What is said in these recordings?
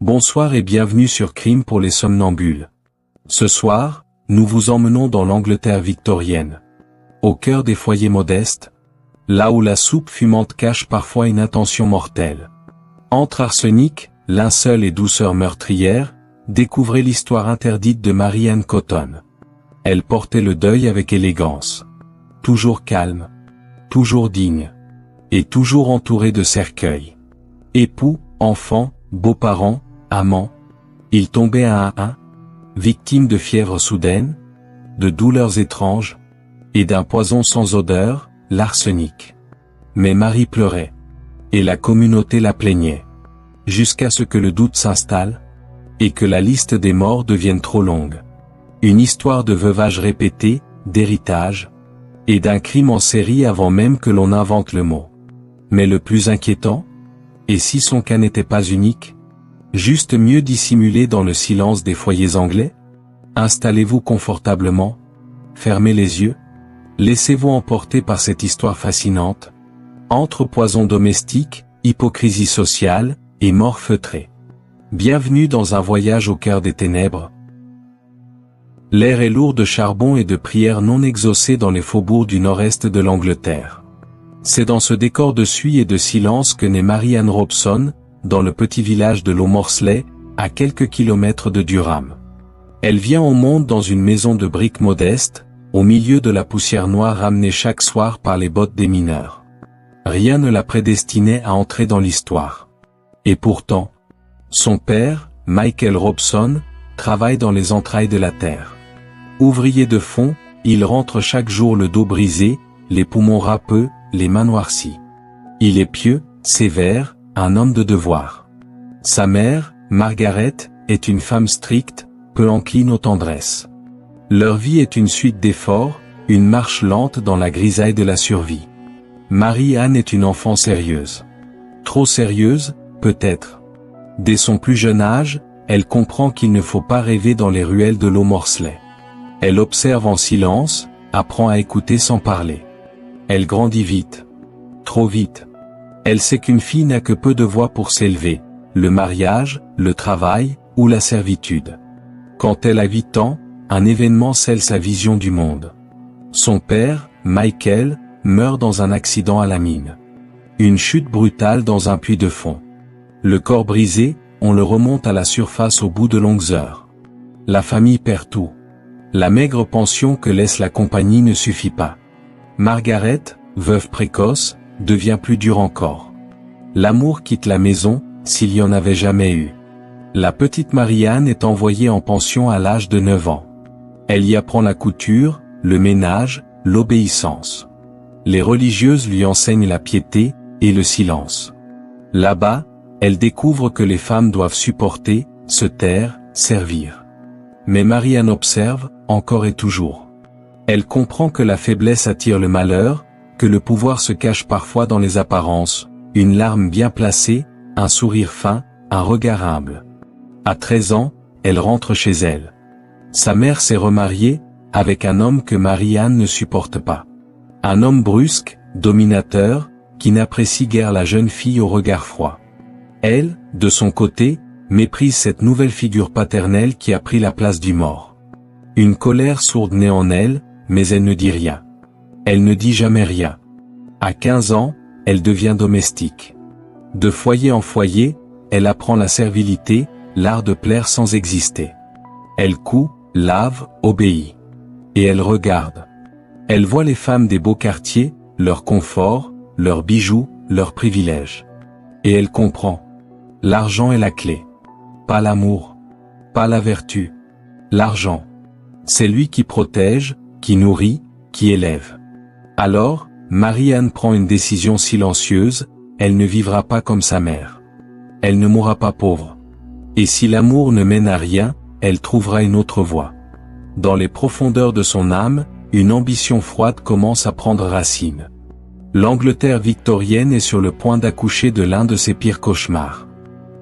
Bonsoir et bienvenue sur Crime pour les somnambules. Ce soir, nous vous emmenons dans l'Angleterre victorienne. Au cœur des foyers modestes, là où la soupe fumante cache parfois une intention mortelle. Entre arsenic, linceul et douceur meurtrière, découvrez l'histoire interdite de Mary-Ann Cotton. Elle portait le deuil avec élégance. Toujours calme, toujours digne, et toujours entourée de cercueils. Époux, enfants, beaux-parents, amants, ils tombaient un à un, victimes de fièvre soudaine, de douleurs étranges, et d'un poison sans odeur, l'arsenic. Mais Marie pleurait, et la communauté la plaignait, jusqu'à ce que le doute s'installe, et que la liste des morts devienne trop longue. Une histoire de veuvage répété, d'héritage, et d'un crime en série avant même que l'on invente le mot. Mais le plus inquiétant, et si son cas n'était pas unique, juste mieux dissimulé dans le silence des foyers anglais? Installez-vous confortablement, fermez les yeux, laissez-vous emporter par cette histoire fascinante, entre poison domestique, hypocrisie sociale, et mort feutrée. Bienvenue dans un voyage au cœur des ténèbres. L'air est lourd de charbon et de prières non exaucées dans les faubourgs du nord-est de l'Angleterre. C'est dans ce décor de suie et de silence que naît Mary-Ann Robson, dans le petit village de Lomorsley, à quelques kilomètres de Durham. Elle vient au monde dans une maison de briques modeste, au milieu de la poussière noire ramenée chaque soir par les bottes des mineurs. Rien ne la prédestinait à entrer dans l'histoire. Et pourtant, son père, Michael Robson, travaille dans les entrailles de la terre. Ouvrier de fond, il rentre chaque jour le dos brisé, les poumons râpeux, les mains noircies. Il est pieux, sévère, un homme de devoir. Sa mère, Margaret, est une femme stricte, peu encline aux tendresses. Leur vie est une suite d'efforts, une marche lente dans la grisaille de la survie. Mary-Ann est une enfant sérieuse. Trop sérieuse, peut-être. Dès son plus jeune âge, elle comprend qu'il ne faut pas rêver dans les ruelles de Lomorsley. Elle observe en silence, apprend à écouter sans parler. Elle grandit vite. Trop vite. Elle sait qu'une fille n'a que peu de voix pour s'élever, le mariage, le travail, ou la servitude. Quand elle a 8 ans, un événement scelle sa vision du monde. Son père, Michael, meurt dans un accident à la mine. Une chute brutale dans un puits de fond. Le corps brisé, on le remonte à la surface au bout de longues heures. La famille perd tout. La maigre pension que laisse la compagnie ne suffit pas. Margaret, veuve précoce, devient plus dur encore. L'amour quitte la maison, s'il y en avait jamais eu. La petite Mary-Ann est envoyée en pension à l'âge de 9 ans. Elle y apprend la couture, le ménage, l'obéissance. Les religieuses lui enseignent la piété, et le silence. Là-bas, elle découvre que les femmes doivent supporter, se taire, servir. Mais Mary-Ann observe, encore et toujours. Elle comprend que la faiblesse attire le malheur, que le pouvoir se cache parfois dans les apparences, une larme bien placée, un sourire fin, un regard humble. À 13 ans, elle rentre chez elle. Sa mère s'est remariée, avec un homme que Mary-Ann ne supporte pas. Un homme brusque, dominateur, qui n'apprécie guère la jeune fille au regard froid. Elle, de son côté, méprise cette nouvelle figure paternelle qui a pris la place du mort. Une colère sourde naît en elle, mais elle ne dit rien. Elle ne dit jamais rien. À 15 ans, elle devient domestique. De foyer en foyer, elle apprend la servilité, l'art de plaire sans exister. Elle coud, lave, obéit. Et elle regarde. Elle voit les femmes des beaux quartiers, leur confort, leurs bijoux, leurs privilèges. Et elle comprend. L'argent est la clé. Pas l'amour. Pas la vertu. L'argent. C'est lui qui protège, qui nourrit, qui élève. Alors, Mary-Ann prend une décision silencieuse, elle ne vivra pas comme sa mère. Elle ne mourra pas pauvre. Et si l'amour ne mène à rien, elle trouvera une autre voie. Dans les profondeurs de son âme, une ambition froide commence à prendre racine. L'Angleterre victorienne est sur le point d'accoucher de l'un de ses pires cauchemars.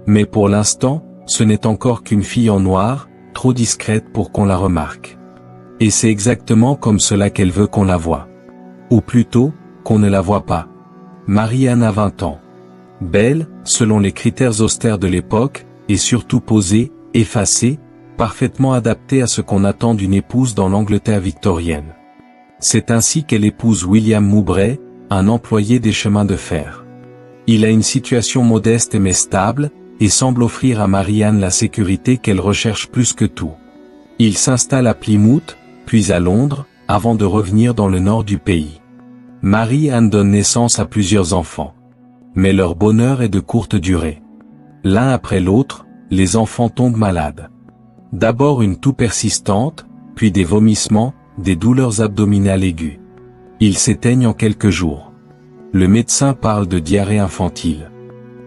Mais pour l'instant, ce n'est encore qu'une fille en noir, trop discrète pour qu'on la remarque. Et c'est exactement comme cela qu'elle veut qu'on la voie. Ou plutôt, qu'on ne la voit pas. Mary-Ann a 20 ans. Belle, selon les critères austères de l'époque, et surtout posée, effacée, parfaitement adaptée à ce qu'on attend d'une épouse dans l'Angleterre victorienne. C'est ainsi qu'elle épouse William Mowbray, un employé des chemins de fer. Il a une situation modeste mais stable, et semble offrir à Marianne la sécurité qu'elle recherche plus que tout. Il s'installe à Plymouth, puis à Londres, avant de revenir dans le nord du pays. Marie-Anne donne naissance à plusieurs enfants. Mais leur bonheur est de courte durée. L'un après l'autre, les enfants tombent malades. D'abord une toux persistante, puis des vomissements, des douleurs abdominales aiguës. Ils s'éteignent en quelques jours. Le médecin parle de diarrhée infantile.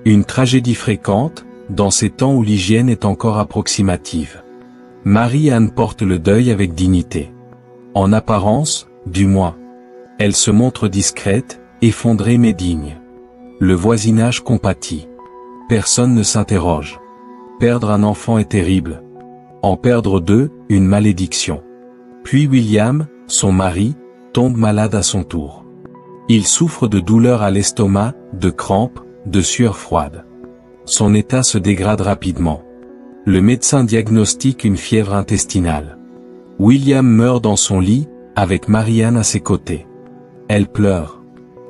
Une tragédie fréquente, dans ces temps où l'hygiène est encore approximative. Marie-Anne porte le deuil avec dignité. En apparence, du moins. Elle se montre discrète, effondrée mais digne. Le voisinage compatit. Personne ne s'interroge. Perdre un enfant est terrible. En perdre deux, une malédiction. Puis William, son mari, tombe malade à son tour. Il souffre de douleurs à l'estomac, de crampes, de sueur froide. Son état se dégrade rapidement. Le médecin diagnostique une fièvre intestinale. William meurt dans son lit, avec Marianne à ses côtés. Elle pleure.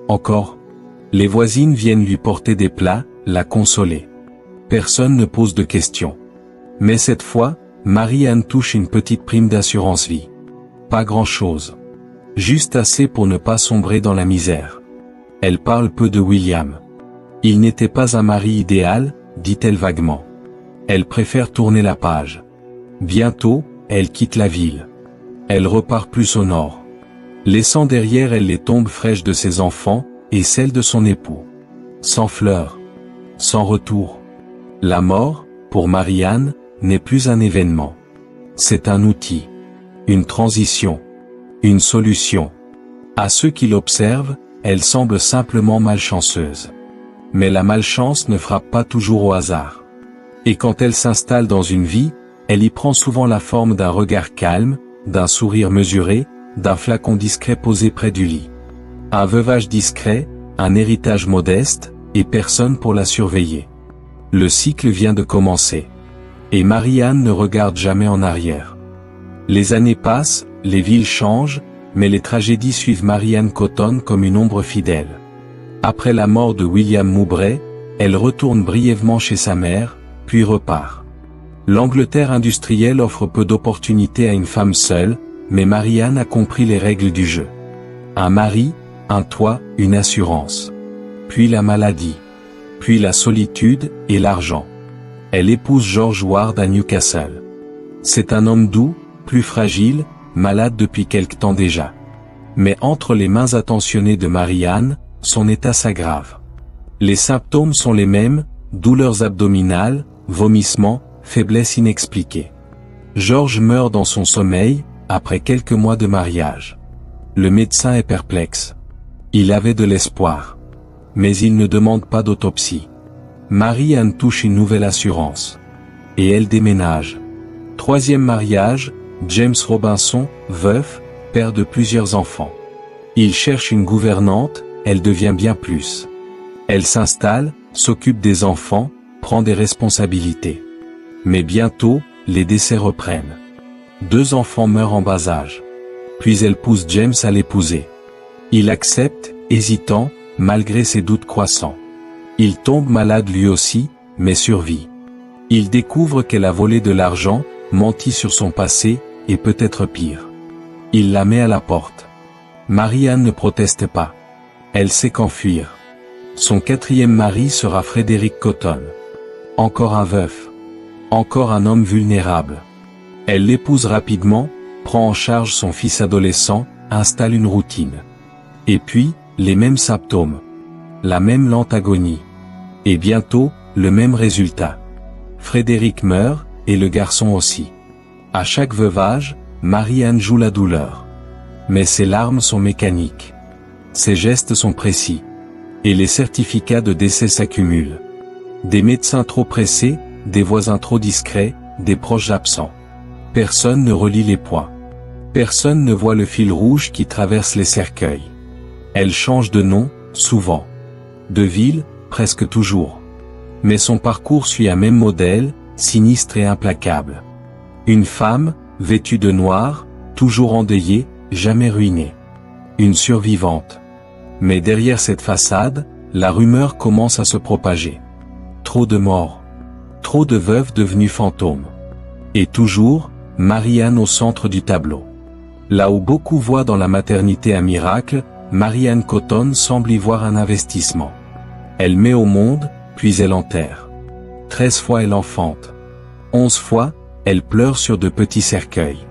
Encore. Les voisines viennent lui porter des plats, la consoler. Personne ne pose de questions. Mais cette fois, Marianne touche une petite prime d'assurance vie. Pas grand-chose. Juste assez pour ne pas sombrer dans la misère. Elle parle peu de William. Il n'était pas un mari idéal, dit-elle vaguement. Elle préfère tourner la page. Bientôt, elle quitte la ville. Elle repart plus au nord. Laissant derrière elle les tombes fraîches de ses enfants, et celles de son époux. Sans fleurs. Sans retour. La mort, pour Marianne, n'est plus un événement. C'est un outil. Une transition. Une solution. À ceux qui l'observent, elle semble simplement malchanceuse. Mais la malchance ne frappe pas toujours au hasard. Et quand elle s'installe dans une vie, elle y prend souvent la forme d'un regard calme, d'un sourire mesuré, d'un flacon discret posé près du lit. Un veuvage discret, un héritage modeste, et personne pour la surveiller. Le cycle vient de commencer. Et Marianne ne regarde jamais en arrière. Les années passent, les villes changent, mais les tragédies suivent Marianne Cotton comme une ombre fidèle. Après la mort de William Mowbray, elle retourne brièvement chez sa mère, puis repart. L'Angleterre industrielle offre peu d'opportunités à une femme seule, mais Marianne a compris les règles du jeu. Un mari, un toit, une assurance. Puis la maladie. Puis la solitude, et l'argent. Elle épouse George Ward à Newcastle. C'est un homme doux, plus fragile, malade depuis quelque temps déjà. Mais entre les mains attentionnées de Marianne, son état s'aggrave. Les symptômes sont les mêmes, douleurs abdominales, vomissements, faiblesse inexpliquée. George meurt dans son sommeil, après quelques mois de mariage. Le médecin est perplexe. Il avait de l'espoir. Mais il ne demande pas d'autopsie. Marie-Anne touche une nouvelle assurance. Et elle déménage. Troisième mariage, James Robinson, veuf, père de plusieurs enfants. Il cherche une gouvernante, elle devient bien plus. Elle s'installe, s'occupe des enfants, prend des responsabilités. Mais bientôt, les décès reprennent. 2 enfants meurent en bas âge. Puis elle pousse James à l'épouser. Il accepte, hésitant, malgré ses doutes croissants. Il tombe malade lui aussi, mais survit. Il découvre qu'elle a volé de l'argent, menti sur son passé, et peut-être pire. Il la met à la porte. Marianne ne proteste pas. Elle sait qu'enfuir. Son 4e mari sera Frédéric Cotton. Encore un veuf. Encore un homme vulnérable. Elle l'épouse rapidement, prend en charge son fils adolescent, installe une routine. Et puis, les mêmes symptômes. La même lente agonie. Et bientôt, le même résultat. Frédéric meurt, et le garçon aussi. À chaque veuvage, Marianne joue la douleur. Mais ses larmes sont mécaniques. Ses gestes sont précis. Et les certificats de décès s'accumulent. Des médecins trop pressés, des voisins trop discrets, des proches absents. Personne ne relie les points. Personne ne voit le fil rouge qui traverse les cercueils. Elle change de nom, souvent. De ville, presque toujours. Mais son parcours suit un même modèle, sinistre et implacable. Une femme, vêtue de noir, toujours endeuillée, jamais ruinée. Une survivante. Mais derrière cette façade, la rumeur commence à se propager. Trop de morts. Trop de veuves devenues fantômes. Et toujours, Marie-Anne au centre du tableau. Là où beaucoup voient dans la maternité un miracle, Marie-Anne Cotton semble y voir un investissement. Elle met au monde, puis elle enterre. 13 fois elle enfante. 11 fois, elle pleure sur de petits cercueils.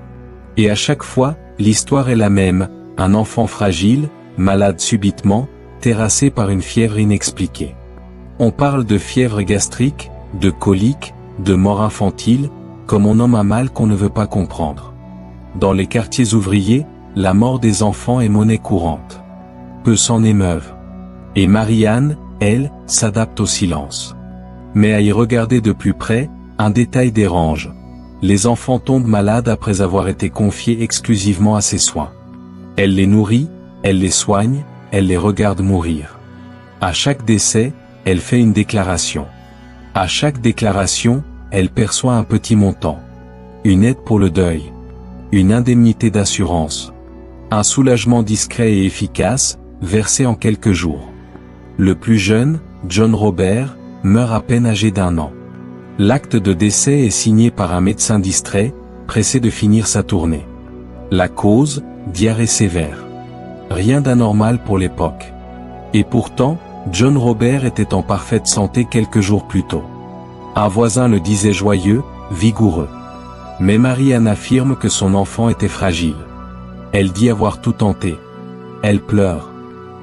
Et à chaque fois, l'histoire est la même, un enfant fragile, malade subitement, terrassé par une fièvre inexpliquée. On parle de fièvre gastrique, de colique, de mort infantile, comme on nomme un mal qu'on ne veut pas comprendre. Dans les quartiers ouvriers, la mort des enfants est monnaie courante. Peu s'en émeuvent. Et Marie-Anne, elle, s'adapte au silence. Mais à y regarder de plus près, un détail dérange. Les enfants tombent malades après avoir été confiés exclusivement à ses soins. Elle les nourrit, elle les soigne, elle les regarde mourir. À chaque décès, elle fait une déclaration. À chaque déclaration, elle perçoit un petit montant. Une aide pour le deuil. Une indemnité d'assurance. Un soulagement discret et efficace, versé en quelques jours. Le plus jeune, John Robert, meurt à peine âgé d'1 an. L'acte de décès est signé par un médecin distrait, pressé de finir sa tournée. La cause, diarrhée sévère. Rien d'anormal pour l'époque. Et pourtant, John Robert était en parfaite santé quelques jours plus tôt. Un voisin le disait joyeux, vigoureux. Mais Marie-Anne affirme que son enfant était fragile. Elle dit avoir tout tenté. Elle pleure.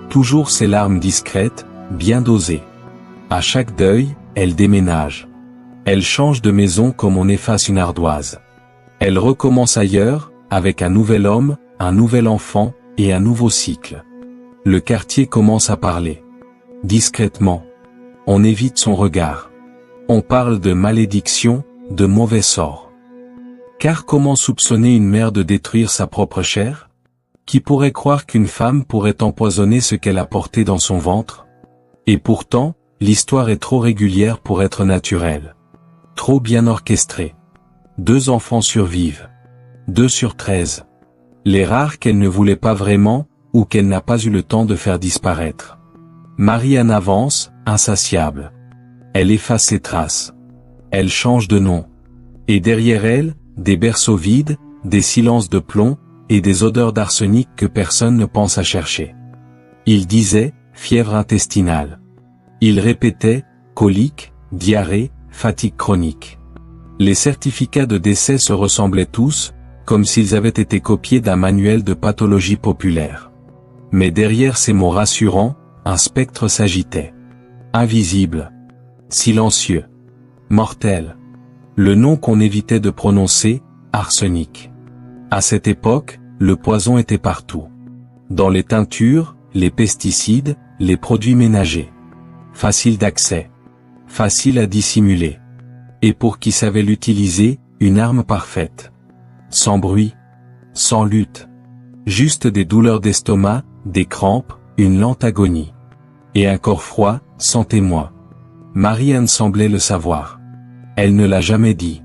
Toujours ses larmes discrètes, bien dosées. À chaque deuil, elle déménage. Elle change de maison comme on efface une ardoise. Elle recommence ailleurs, avec un nouvel homme, un nouvel enfant, et un nouveau cycle. Le quartier commence à parler. Discrètement. On évite son regard. On parle de malédiction, de mauvais sort. Car comment soupçonner une mère de détruire sa propre chair? Qui pourrait croire qu'une femme pourrait empoisonner ce qu'elle a porté dans son ventre? Et pourtant, l'histoire est trop régulière pour être naturelle. Trop bien orchestrée. 2 enfants survivent. 2 sur 13. Les rares qu'elle ne voulait pas vraiment, ou qu'elle n'a pas eu le temps de faire disparaître. Marie-Anne avance, insatiable. Elle efface ses traces. Elle change de nom. Et derrière elle, des berceaux vides, des silences de plomb, et des odeurs d'arsenic que personne ne pense à chercher. Il disait, fièvre intestinale. Il répétait, colique, diarrhée, fatigue chronique. Les certificats de décès se ressemblaient tous, comme s'ils avaient été copiés d'un manuel de pathologie populaire. Mais derrière ces mots rassurants, un spectre s'agitait. Invisible. Silencieux. Mortel. Le nom qu'on évitait de prononcer, arsenic. À cette époque, le poison était partout. Dans les teintures, les pesticides, les produits ménagers. Facile d'accès. Facile à dissimuler. Et pour qui savait l'utiliser, une arme parfaite. Sans bruit. Sans lutte. Juste des douleurs d'estomac, des crampes, une lente agonie. Et un corps froid, sans témoin. Marie-Anne semblait le savoir. Elle ne l'a jamais dit.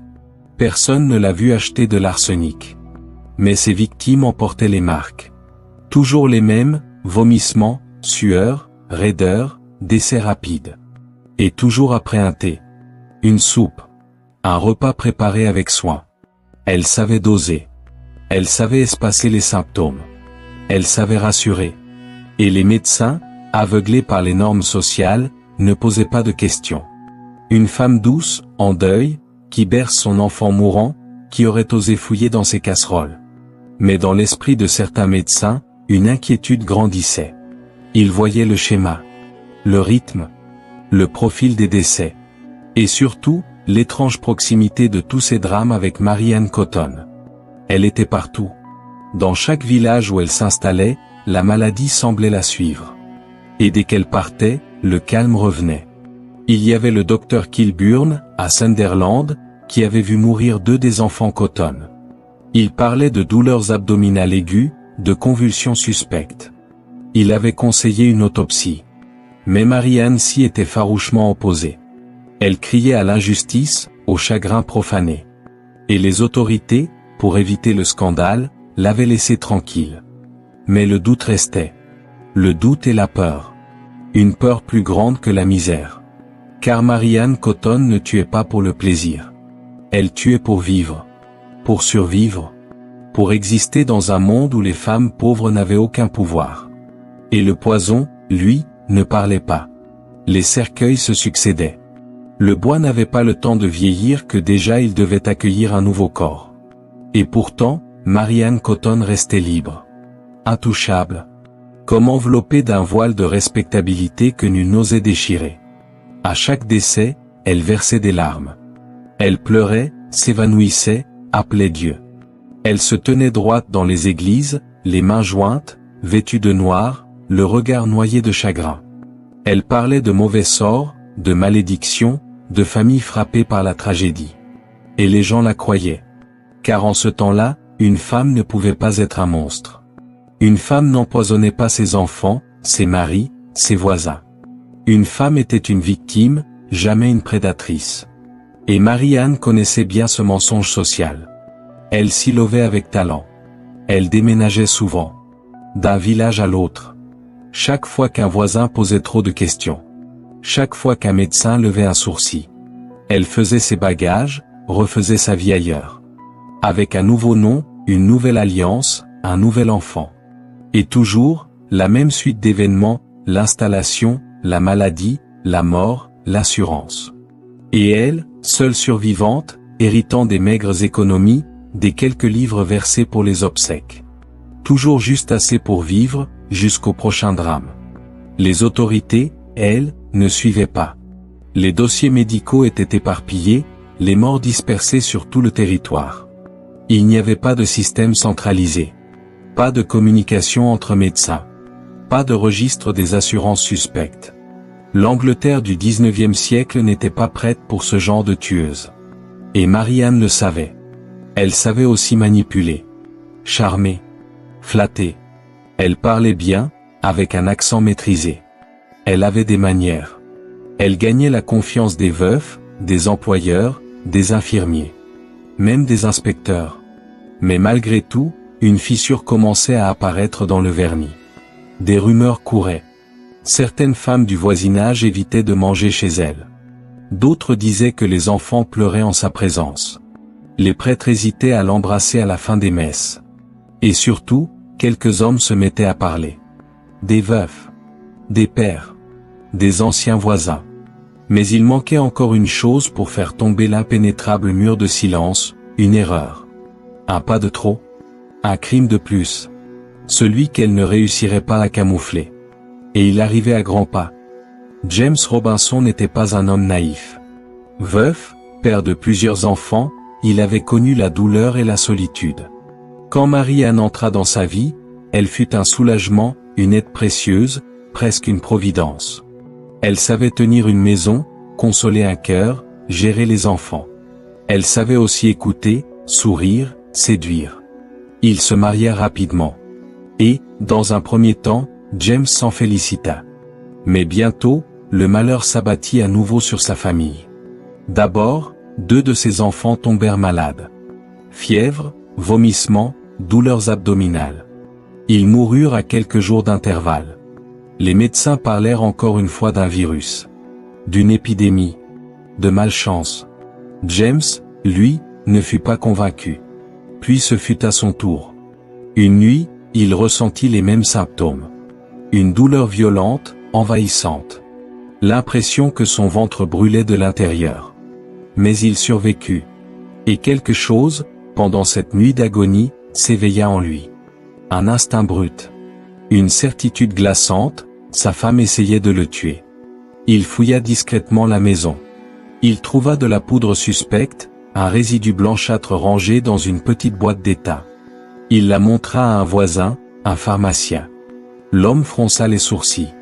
Personne ne l'a vu acheter de l'arsenic. Mais ses victimes en portaient les marques. Toujours les mêmes, vomissements, sueur, raideur, décès rapide. Et toujours après un thé. Une soupe. Un repas préparé avec soin. Elle savait doser. Elle savait espacer les symptômes. Elle savait rassurer. Et les médecins, aveuglés par les normes sociales, ne posaient pas de questions. Une femme douce, en deuil, qui berce son enfant mourant, qui aurait osé fouiller dans ses casseroles. Mais dans l'esprit de certains médecins, une inquiétude grandissait. Ils voyaient le schéma, le rythme, le profil des décès. Et surtout, l'étrange proximité de tous ces drames avec Marie-Anne Cotton. Elle était partout. Dans chaque village où elle s'installait, la maladie semblait la suivre. Et dès qu'elle partait, le calme revenait. Il y avait le docteur Kilburn, à Sunderland, qui avait vu mourir 2 des enfants Cotton. Il parlait de douleurs abdominales aiguës, de convulsions suspectes. Il avait conseillé une autopsie. Mais Marie-Anne s'y était farouchement opposée. Elle criait à l'injustice, au chagrin profané. Et les autorités, pour éviter le scandale, l'avaient laissée tranquille. Mais le doute restait. Le doute et la peur. Une peur plus grande que la misère. Car Marianne Cotton ne tuait pas pour le plaisir. Elle tuait pour vivre. Pour survivre. Pour exister dans un monde où les femmes pauvres n'avaient aucun pouvoir. Et le poison, lui, ne parlait pas. Les cercueils se succédaient. Le bois n'avait pas le temps de vieillir que déjà il devait accueillir un nouveau corps. Et pourtant, Marianne Cotton restait libre. Intouchable. Comme enveloppée d'un voile de respectabilité que nul n'osait déchirer. À chaque décès, elle versait des larmes. Elle pleurait, s'évanouissait, appelait Dieu. Elle se tenait droite dans les églises, les mains jointes, vêtue de noir, le regard noyé de chagrin. Elle parlait de mauvais sorts, de malédictions, de familles frappées par la tragédie. Et les gens la croyaient. Car en ce temps-là, une femme ne pouvait pas être un monstre. Une femme n'empoisonnait pas ses enfants, ses maris, ses voisins. Une femme était une victime, jamais une prédatrice. Et Marianne connaissait bien ce mensonge social. Elle s'y levait avec talent. Elle déménageait souvent. D'un village à l'autre. Chaque fois qu'un voisin posait trop de questions. Chaque fois qu'un médecin levait un sourcil. Elle faisait ses bagages, refaisait sa vie ailleurs. Avec un nouveau nom, une nouvelle alliance, un nouvel enfant. Et toujours, la même suite d'événements, l'installation, la maladie, la mort, l'assurance. Et elle, seule survivante, héritant des maigres économies, des quelques livres versés pour les obsèques. Toujours juste assez pour vivre, jusqu'au prochain drame. Les autorités, elles, ne suivaient pas. Les dossiers médicaux étaient éparpillés, les morts dispersés sur tout le territoire. Il n'y avait pas de système centralisé. Pas de communication entre médecins. Pas de registre des assurances suspectes. L'Angleterre du 19e siècle n'était pas prête pour ce genre de tueuse. Et Marianne le savait. Elle savait aussi manipuler. Charmer. Flatter. Elle parlait bien, avec un accent maîtrisé. Elle avait des manières. Elle gagnait la confiance des veufs, des employeurs, des infirmiers. Même des inspecteurs. Mais malgré tout, une fissure commençait à apparaître dans le vernis. Des rumeurs couraient. Certaines femmes du voisinage évitaient de manger chez elle. D'autres disaient que les enfants pleuraient en sa présence. Les prêtres hésitaient à l'embrasser à la fin des messes. Et surtout, quelques hommes se mettaient à parler. Des veufs. Des pères. Des anciens voisins. Mais il manquait encore une chose pour faire tomber l'impénétrable mur de silence, une erreur. Un pas de trop. Un crime de plus. Celui qu'elle ne réussirait pas à camoufler. Et il arrivait à grands pas. James Robinson n'était pas un homme naïf. Veuf, père de plusieurs enfants, il avait connu la douleur et la solitude. Quand Marianne entra dans sa vie, elle fut un soulagement, une aide précieuse, presque une providence. Elle savait tenir une maison, consoler un cœur, gérer les enfants. Elle savait aussi écouter, sourire, séduire. Ils se marièrent rapidement. Et, dans un premier temps, James s'en félicita. Mais bientôt, le malheur s'abattit à nouveau sur sa famille. D'abord, 2 de ses enfants tombèrent malades. Fièvre, vomissements, douleurs abdominales. Ils moururent à quelques jours d'intervalle. Les médecins parlèrent encore une fois d'un virus. D'une épidémie. De malchance. James, lui, ne fut pas convaincu. Puis ce fut à son tour. Une nuit, il ressentit les mêmes symptômes. Une douleur violente, envahissante. L'impression que son ventre brûlait de l'intérieur. Mais il survécut. Et quelque chose, pendant cette nuit d'agonie, s'éveilla en lui. Un instinct brut. Une certitude glaçante, sa femme essayait de le tuer. Il fouilla discrètement la maison. Il trouva de la poudre suspecte, un résidu blanchâtre rangé dans une petite boîte d'étain. Il la montra à un voisin, un pharmacien. L'homme fronça les sourcils.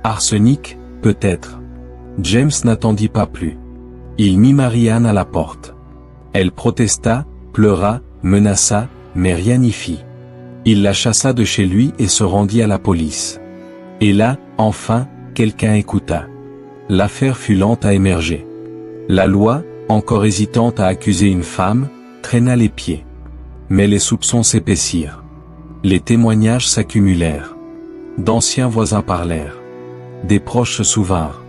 Arsenic, peut-être. James n'attendit pas plus. Il mit Marianne à la porte. Elle protesta, pleura, menaça, mais rien n'y fit. Il la chassa de chez lui et se rendit à la police. Et là, enfin, quelqu'un écouta. L'affaire fut lente à émerger. La loi, encore hésitante à accuser une femme, traîna les pieds. Mais les soupçons s'épaissirent. Les témoignages s'accumulèrent. D'anciens voisins parlèrent. Des proches se souvinrent.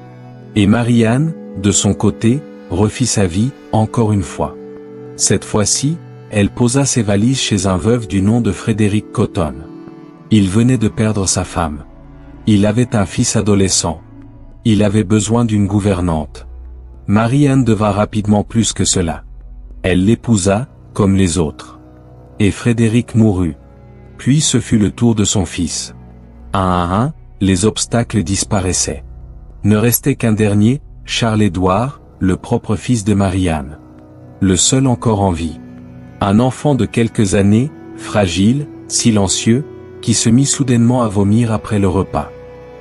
Et Marie-Anne, de son côté, refit sa vie, encore une fois. Cette fois-ci, elle posa ses valises chez un veuf du nom de Frédéric Cotton. Il venait de perdre sa femme. Il avait un fils adolescent. Il avait besoin d'une gouvernante. Marie-Anne devint rapidement plus que cela. Elle l'épousa, comme les autres. Et Frédéric mourut. Puis ce fut le tour de son fils. Un à un, les obstacles disparaissaient. Ne restait qu'un dernier, Charles-Édouard, le propre fils de Marie-Anne. Le seul encore en vie. Un enfant de quelques années, fragile, silencieux, qui se mit soudainement à vomir après le repas.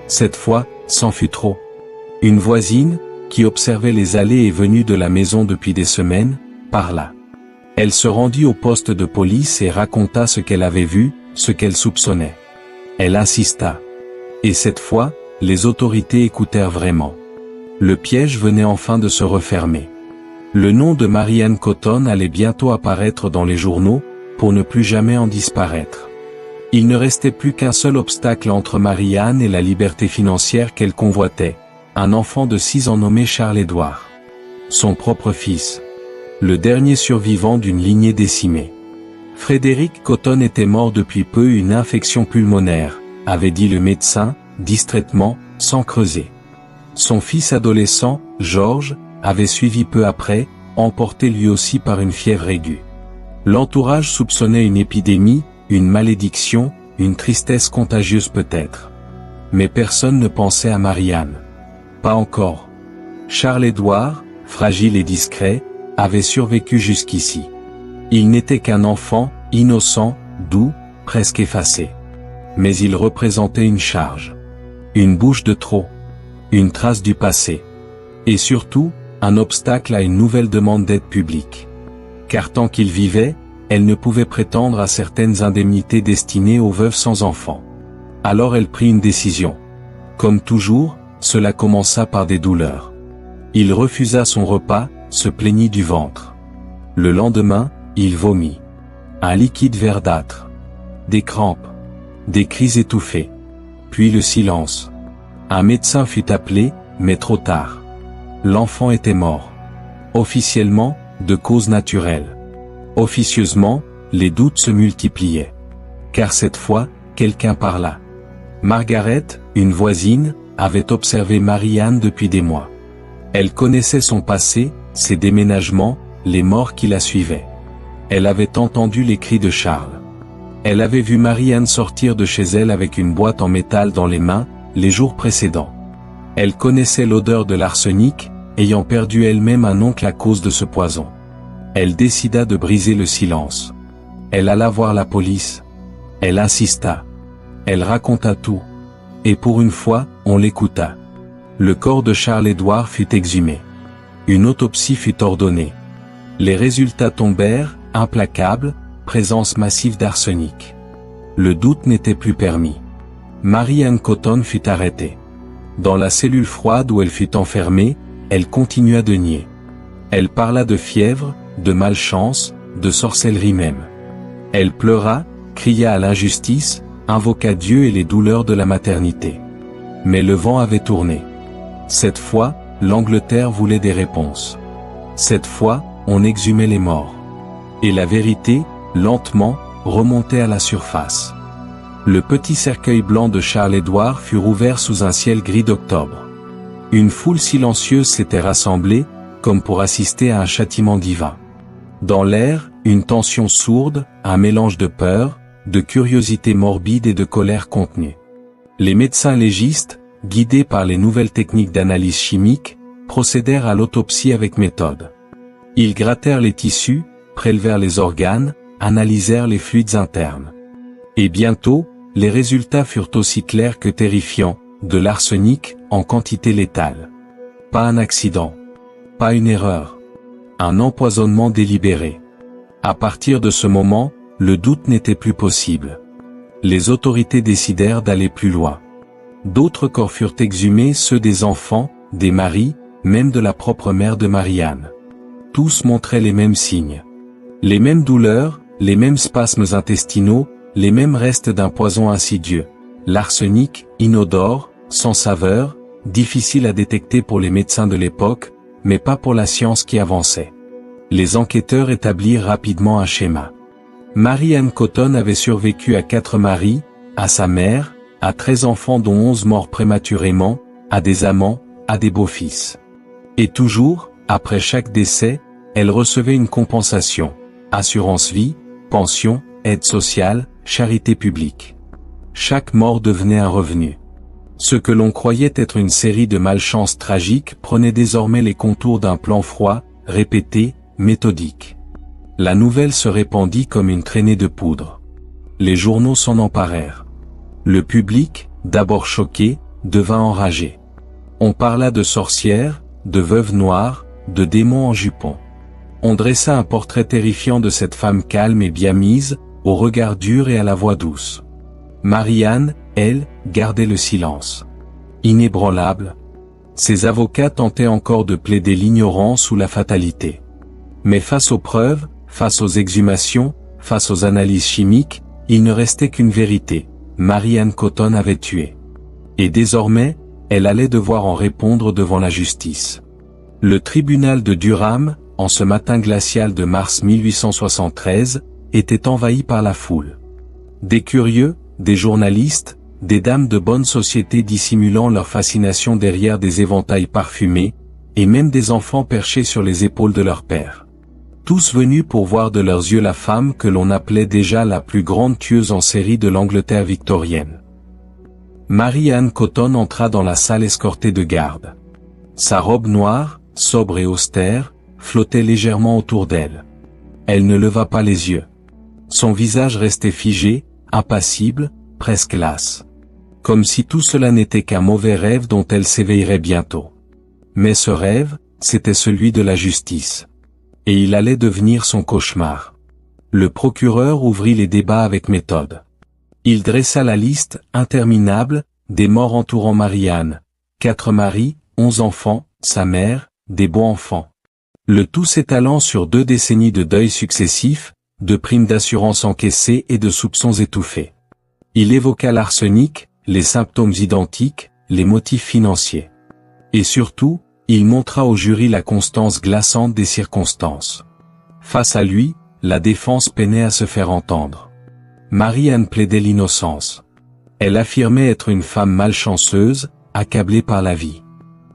Cette fois, c'en fut trop. Une voisine, qui observait les allées et venues de la maison depuis des semaines, parla. Elle se rendit au poste de police et raconta ce qu'elle avait vu, ce qu'elle soupçonnait. Elle insista. Et cette fois, les autorités écoutèrent vraiment. Le piège venait enfin de se refermer. Le nom de Marie-Anne Cotton allait bientôt apparaître dans les journaux, pour ne plus jamais en disparaître. Il ne restait plus qu'un seul obstacle entre Marie-Anne et la liberté financière qu'elle convoitait, un enfant de 6 ans nommé Charles-Édouard. Son propre fils. Le dernier survivant d'une lignée décimée. Frédéric Cotton était mort depuis peu d'une infection pulmonaire, avait dit le médecin, distraitement, sans creuser. Son fils adolescent, Georges, avait suivi peu après, emporté lui aussi par une fièvre aiguë. L'entourage soupçonnait une épidémie, une malédiction, une tristesse contagieuse peut-être. Mais personne ne pensait à Marie-Anne. Pas encore. Charles-Édouard, fragile et discret, avait survécu jusqu'ici. Il n'était qu'un enfant, innocent, doux, presque effacé. Mais il représentait une charge. Une bouche de trop. Une trace du passé. Et surtout, un obstacle à une nouvelle demande d'aide publique. Car tant qu'il vivait, elle ne pouvait prétendre à certaines indemnités destinées aux veuves sans enfants. Alors elle prit une décision. Comme toujours, cela commença par des douleurs. Il refusa son repas, se plaignit du ventre. Le lendemain, il vomit. Un liquide verdâtre. Des crampes. Des cris étouffés. Puis le silence. Un médecin fut appelé, mais trop tard. L'enfant était mort. Officiellement, de cause naturelle. Officieusement, les doutes se multipliaient. Car cette fois, quelqu'un parla. Margaret, une voisine, avait observé Marie-Anne depuis des mois. Elle connaissait son passé, ses déménagements, les morts qui la suivaient. Elle avait entendu les cris de Charles. Elle avait vu Marie-Anne sortir de chez elle avec une boîte en métal dans les mains, les jours précédents. Elle connaissait l'odeur de l'arsenic, ayant perdu elle-même un oncle à cause de ce poison. Elle décida de briser le silence. Elle alla voir la police. Elle insista. Elle raconta tout. Et pour une fois, on l'écouta. Le corps de Charles-Édouard fut exhumé. Une autopsie fut ordonnée. Les résultats tombèrent, implacables, présence massive d'arsenic. Le doute n'était plus permis. Marie-Anne Cotton fut arrêtée. Dans la cellule froide où elle fut enfermée, elle continua de nier. Elle parla de fièvre, de malchance, de sorcellerie même. Elle pleura, cria à l'injustice, invoqua Dieu et les douleurs de la maternité. Mais le vent avait tourné. Cette fois, l'Angleterre voulait des réponses. Cette fois, on exhumait les morts. Et la vérité, lentement, remontait à la surface. Le petit cercueil blanc de Charles-Édouard fut rouvert sous un ciel gris d'octobre. Une foule silencieuse s'était rassemblée, comme pour assister à un châtiment divin. Dans l'air, une tension sourde, un mélange de peur, de curiosité morbide et de colère contenue. Les médecins légistes, guidés par les nouvelles techniques d'analyse chimique, procédèrent à l'autopsie avec méthode. Ils grattèrent les tissus, prélevèrent les organes, analysèrent les fluides internes. Et bientôt, les résultats furent aussi clairs que terrifiants, de l'arsenic, en quantité létale. Pas un accident. Pas une erreur. Un empoisonnement délibéré. À partir de ce moment, le doute n'était plus possible. Les autorités décidèrent d'aller plus loin. D'autres corps furent exhumés, ceux des enfants, des maris, même de la propre mère de Marie-Anne. Tous montraient les mêmes signes. Les mêmes douleurs, les mêmes spasmes intestinaux, les mêmes restes d'un poison insidieux. L'arsenic, inodore, sans saveur, difficile à détecter pour les médecins de l'époque, mais pas pour la science qui avançait. Les enquêteurs établirent rapidement un schéma. Marie-Anne Cotton avait survécu à 4 maris, à sa mère, à 13 enfants dont 11 morts prématurément, à des amants, à des beaux-fils. Et toujours, après chaque décès, elle recevait une compensation, assurance vie, pension, aide sociale, charité publique. Chaque mort devenait un revenu. Ce que l'on croyait être une série de malchances tragiques prenait désormais les contours d'un plan froid, répété, méthodique. La nouvelle se répandit comme une traînée de poudre. Les journaux s'en emparèrent. Le public, d'abord choqué, devint enragé. On parla de sorcières, de veuves noires, de démons en jupon. On dressa un portrait terrifiant de cette femme calme et bien mise, au regard dur et à la voix douce. Marie-Anne, elle, gardait le silence. Inébranlable. Ses avocats tentaient encore de plaider l'ignorance ou la fatalité. Mais face aux preuves, face aux exhumations, face aux analyses chimiques, il ne restait qu'une vérité. Marie-Anne Cotton avait tué. Et désormais, elle allait devoir en répondre devant la justice. Le tribunal de Durham, en ce matin glacial de mars 1873, était envahi par la foule. Des curieux, des journalistes, des dames de bonne société dissimulant leur fascination derrière des éventails parfumés, et même des enfants perchés sur les épaules de leur père. Tous venus pour voir de leurs yeux la femme que l'on appelait déjà la plus grande tueuse en série de l'Angleterre victorienne. Marie-Anne Cotton entra dans la salle escortée de gardes. Sa robe noire, sobre et austère, flottait légèrement autour d'elle. Elle ne leva pas les yeux. Son visage restait figé, impassible, presque lasse. Comme si tout cela n'était qu'un mauvais rêve dont elle s'éveillerait bientôt. Mais ce rêve, c'était celui de la justice. Et il allait devenir son cauchemar. Le procureur ouvrit les débats avec méthode. Il dressa la liste, interminable, des morts entourant Marie-Anne. 4 maris, 11 enfants, sa mère, des bons enfants. Le tout s'étalant sur 2 décennies de deuil successifs, de primes d'assurance encaissées et de soupçons étouffés. Il évoqua l'arsenic, les symptômes identiques, les motifs financiers. Et surtout, il montra au jury la constance glaçante des circonstances. Face à lui, la défense peinait à se faire entendre. Marie-Anne plaidait l'innocence. Elle affirmait être une femme malchanceuse, accablée par la vie.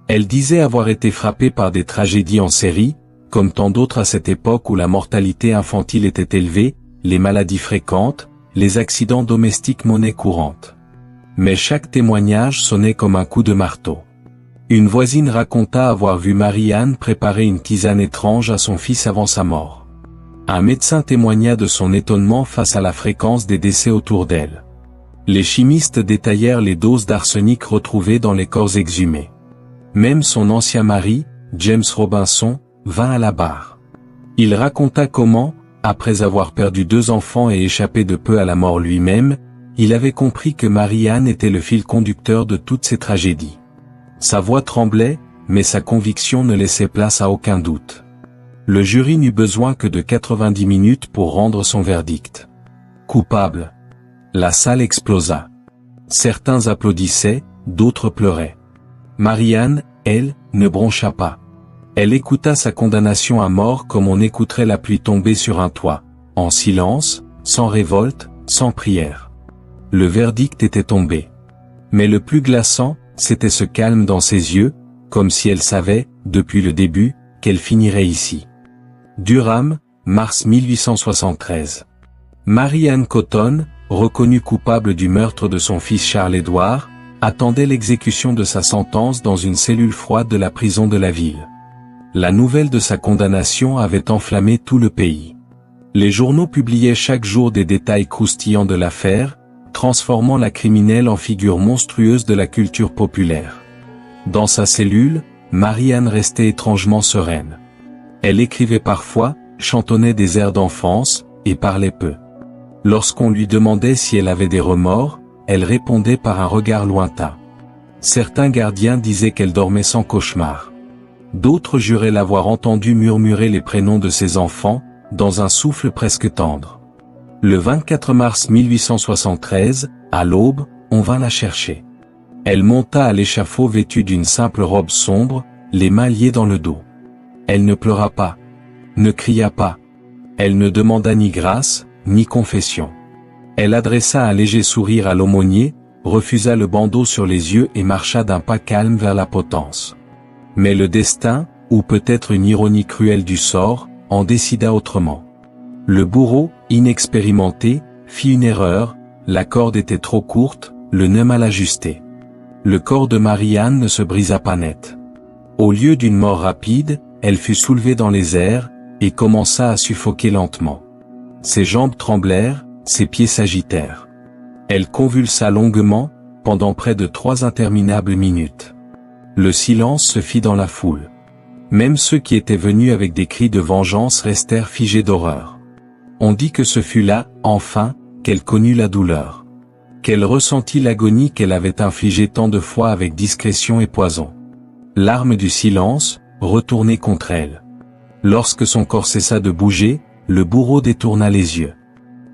Elle disait avoir été frappée par des tragédies en série, comme tant d'autres à cette époque où la mortalité infantile était élevée, les maladies fréquentes, les accidents domestiques monnaie courante. Mais chaque témoignage sonnait comme un coup de marteau. Une voisine raconta avoir vu Marie-Anne préparer une tisane étrange à son fils avant sa mort. Un médecin témoigna de son étonnement face à la fréquence des décès autour d'elle. Les chimistes détaillèrent les doses d'arsenic retrouvées dans les corps exhumés. Même son ancien mari, James Robinson, vint à la barre. Il raconta comment, après avoir perdu 2 enfants et échappé de peu à la mort lui-même, il avait compris que Marie-Anne était le fil conducteur de toutes ces tragédies. Sa voix tremblait, mais sa conviction ne laissait place à aucun doute. Le jury n'eut besoin que de 90 minutes pour rendre son verdict. Coupable. La salle explosa. Certains applaudissaient, d'autres pleuraient. Marie-Anne, elle, ne broncha pas. Elle écouta sa condamnation à mort comme on écouterait la pluie tomber sur un toit, en silence, sans révolte, sans prière. Le verdict était tombé. Mais le plus glaçant, c'était ce calme dans ses yeux, comme si elle savait, depuis le début, qu'elle finirait ici. Durham, mars 1873. Marie-Anne Cotton, reconnue coupable du meurtre de son fils Charles-Édouard, attendait l'exécution de sa sentence dans une cellule froide de la prison de la ville. La nouvelle de sa condamnation avait enflammé tout le pays. Les journaux publiaient chaque jour des détails croustillants de l'affaire, transformant la criminelle en figure monstrueuse de la culture populaire. Dans sa cellule, Marie-Anne restait étrangement sereine. Elle écrivait parfois, chantonnait des airs d'enfance, et parlait peu. Lorsqu'on lui demandait si elle avait des remords, elle répondait par un regard lointain. Certains gardiens disaient qu'elle dormait sans cauchemar. D'autres juraient l'avoir entendu murmurer les prénoms de ses enfants, dans un souffle presque tendre. Le 24 mars 1873, à l'aube, on vint la chercher. Elle monta à l'échafaud vêtue d'une simple robe sombre, les mains liées dans le dos. Elle ne pleura pas, ne cria pas. Elle ne demanda ni grâce, ni confession. Elle adressa un léger sourire à l'aumônier, refusa le bandeau sur les yeux et marcha d'un pas calme vers la potence. Mais le destin, ou peut-être une ironie cruelle du sort, en décida autrement. Le bourreau, inexpérimenté, fit une erreur, la corde était trop courte, le nœud mal ajusté. Le corps de Marie-Anne ne se brisa pas net. Au lieu d'une mort rapide, elle fut soulevée dans les airs, et commença à suffoquer lentement. Ses jambes tremblèrent, ses pieds s'agitèrent. Elle convulsa longuement, pendant près de 3 interminables minutes. Le silence se fit dans la foule. Même ceux qui étaient venus avec des cris de vengeance restèrent figés d'horreur. On dit que ce fut là, enfin, qu'elle connut la douleur. Qu'elle ressentit l'agonie qu'elle avait infligée tant de fois avec discrétion et poison. L'arme du silence, retournée contre elle. Lorsque son corps cessa de bouger, le bourreau détourna les yeux.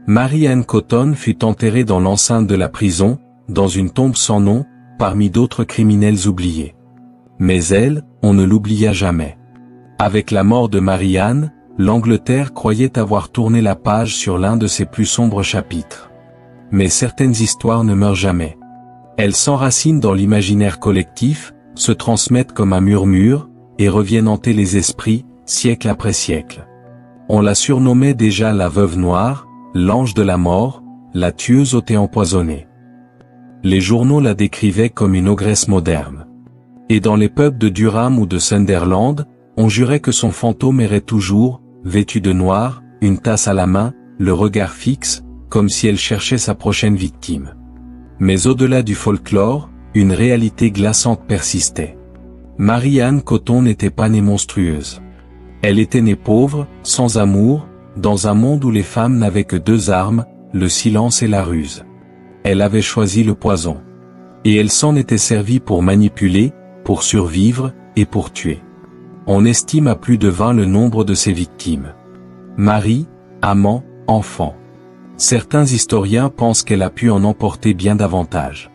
Marie-Anne Cotton fut enterrée dans l'enceinte de la prison, dans une tombe sans nom, parmi d'autres criminels oubliés. Mais elle, on ne l'oublia jamais. Avec la mort de Marie-Anne, l'Angleterre croyait avoir tourné la page sur l'un de ses plus sombres chapitres. Mais certaines histoires ne meurent jamais. Elles s'enracinent dans l'imaginaire collectif, se transmettent comme un murmure, et reviennent hanter les esprits, siècle après siècle. On la surnommait déjà la veuve noire, l'ange de la mort, la tueuse au thé empoisonné. Les journaux la décrivaient comme une ogresse moderne. Et dans les pubs de Durham ou de Sunderland, on jurait que son fantôme errait toujours, vêtu de noir, une tasse à la main, le regard fixe, comme si elle cherchait sa prochaine victime. Mais au-delà du folklore, une réalité glaçante persistait. Marie-Anne Cotton n'était pas née monstrueuse. Elle était née pauvre, sans amour, dans un monde où les femmes n'avaient que 2 armes, le silence et la ruse. Elle avait choisi le poison. Et elle s'en était servie pour manipuler, pour survivre, et pour tuer. On estime à plus de 20 le nombre de ses victimes. Mari, amant, enfants. Certains historiens pensent qu'elle a pu en emporter bien davantage.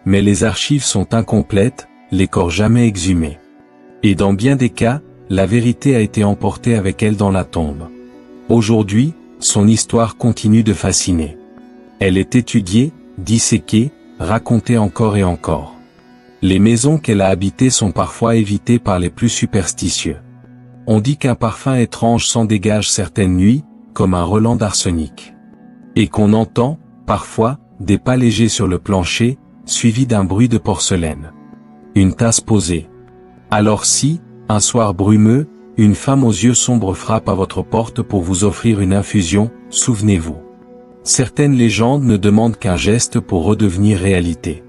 Mais les archives sont incomplètes, les corps jamais exhumés. Et dans bien des cas, la vérité a été emportée avec elle dans la tombe. Aujourd'hui, son histoire continue de fasciner. Elle est étudiée, disséquée, racontée encore et encore. Les maisons qu'elle a habitées sont parfois évitées par les plus superstitieux. On dit qu'un parfum étrange s'en dégage certaines nuits, comme un relent d'arsenic. Et qu'on entend, parfois, des pas légers sur le plancher, suivis d'un bruit de porcelaine. Une tasse posée. Alors si, un soir brumeux, une femme aux yeux sombres frappe à votre porte pour vous offrir une infusion, souvenez-vous. Certaines légendes ne demandent qu'un geste pour redevenir réalité.